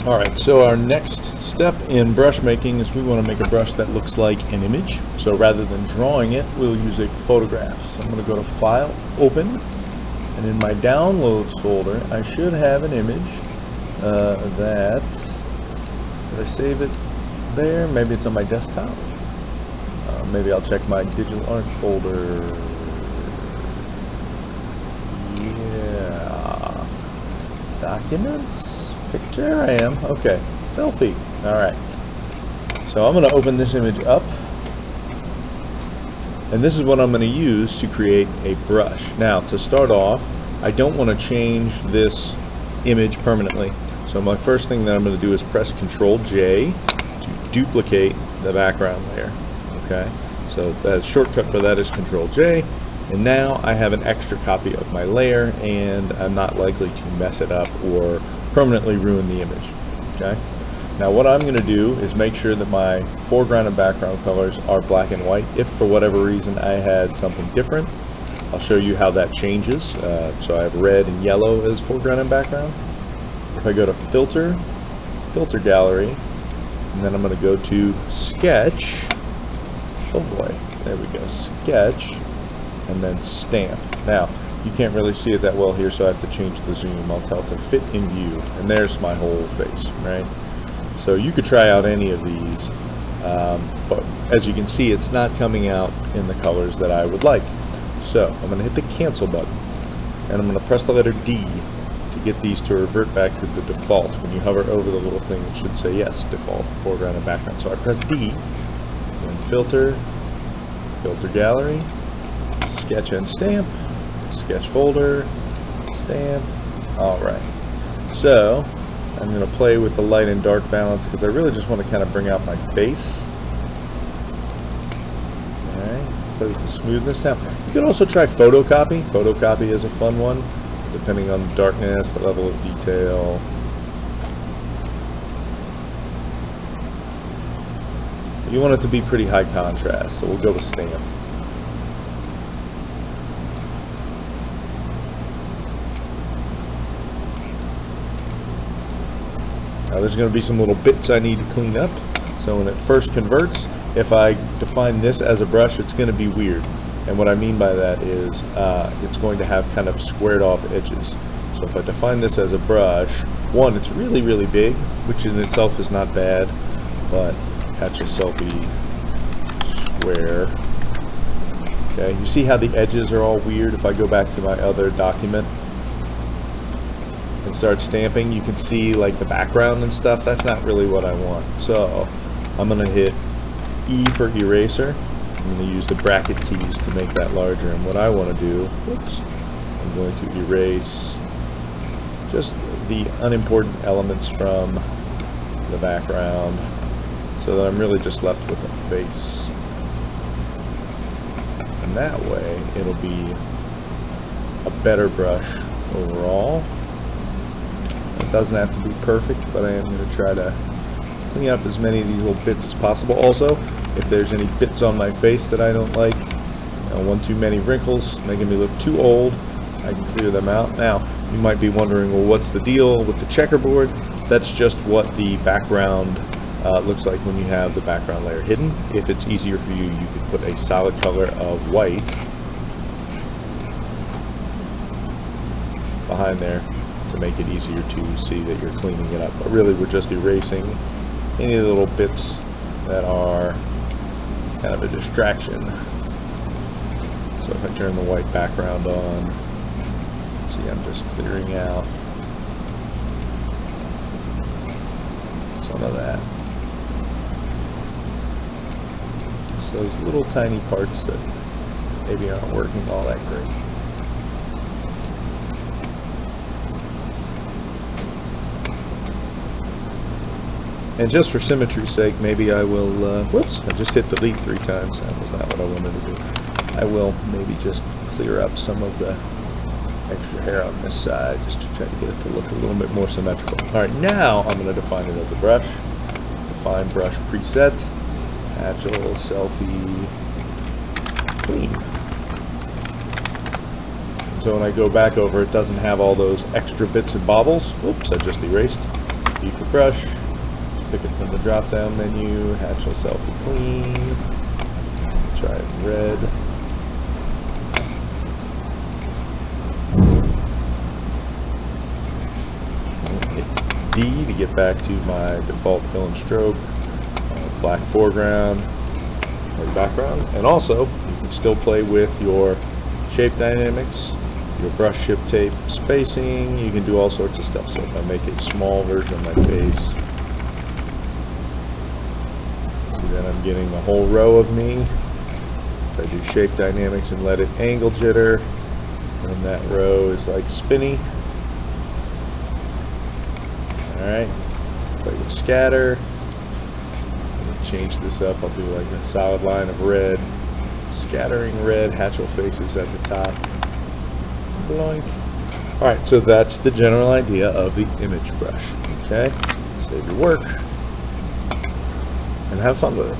Alright, so our next step in brush making is we want to make a brush that looks like an image. So rather than drawing it, we'll use a photograph. So I'm going to go to File, Open, and in my Downloads folder, I should have an image did I save it there? Maybe it's on my desktop. Maybe I'll check my digital art folder. Yeah. Documents? Picture? I am. Okay. Selfie. Alright. So I'm going to open this image up. And this is what I'm going to use to create a brush. Now, to start off, I don't want to change this image permanently. So my first thing that I'm going to do is press Ctrl J to duplicate the background layer. Okay? So the shortcut for that is Ctrl J. And now I have an extra copy of my layer, and I'm not likely to mess it up or permanently ruin the image. Okay? Now what I'm going to do is make sure that my foreground and background colors are black and white. If for whatever reason I had something different, I'll show you how that changes. So I have red and yellow as foreground and background. If I go to Filter, Filter Gallery, and then I'm going to go to Sketch. Oh boy, there we go. Sketch. And then Stamp. Now, you can't really see it that well here, so I have to change the zoom. I'll tell it to fit in view, and there's my whole face, right? So you could try out any of these, but as you can see, it's not coming out in the colors that I would like. So I'm going to hit the Cancel button, and I'm going to press the letter D to get these to revert back to the default. When you hover over the little thing, it should say yes, default, foreground and background. So I press D, and Filter, Filter Gallery, Sketch and Stamp, Sketch Folder, Stamp. Alright, so I'm going to play with the light and dark balance because I really just want to kind of bring out my face. Alright, play with the smoothness. Now, you can also try photocopy. Photocopy is a fun one, depending on the darkness, the level of detail. You want it to be pretty high contrast, so we'll go with Stamp. Now there's going to be some little bits I need to clean up. So when it first converts, if I define this as a brush, it's going to be weird. And what I mean by that is it's going to have kind of squared off edges. So if I define this as a brush, one, it's really, really big, which in itself is not bad, but Hatchl Selfie Square. Okay, you see how the edges are all weird? If I go back to my other document and start stamping, you can see like the background and stuff. That's not really what I want. So I'm going to hit E for eraser. I'm going to use the bracket keys to make that larger. And what I want to do, whoops, I'm going to erase just the unimportant elements from the background so that I'm really just left with a face. And that way it'll be a better brush overall. It doesn't have to be perfect, but I am going to try to clean up as many of these little bits as possible. Also, if there's any bits on my face that I don't like, one too many wrinkles, making me look too old, I can clear them out. Now, you might be wondering, well, what's the deal with the checkerboard? That's just what the background looks like when you have the background layer hidden. If it's easier for you, you could put a solid color of white behind there to make it easier to see that you're cleaning it up. But really, we're just erasing any of the little bits that are kind of a distraction. So if I turn the white background on, see, I'm just clearing out some of that. Just those little tiny parts that maybe aren't working all that great. And just for symmetry's sake, maybe I will, whoops, I just hit delete 3 times. That was not what I wanted to do. I will maybe just clear up some of the extra hair on this side just to try to get it to look a little bit more symmetrical. Alright, now I'm going to define it as a brush. Define brush preset, Hatchl Selfie Clean. So when I go back over, it doesn't have all those extra bits and bobbles. Whoops, I just erased. B for brush, pick it from the drop down menu, Hatchl Selfie Clean, try it in red. Hit D to get back to my default fill and stroke, black foreground or background, and also you can still play with your shape dynamics, your brush ship tape spacing. You can do all sorts of stuff. So if I make a small version of my face, see that I'm getting a whole row of me. If I do shape dynamics and let it angle jitter, then that row is like spinny. Alright, play with scatter. Change this up. I'll do like a solid line of red, scattering red, Hatchl faces at the top. Blank. Alright, so that's the general idea of the image brush. Okay, save your work and have fun with it.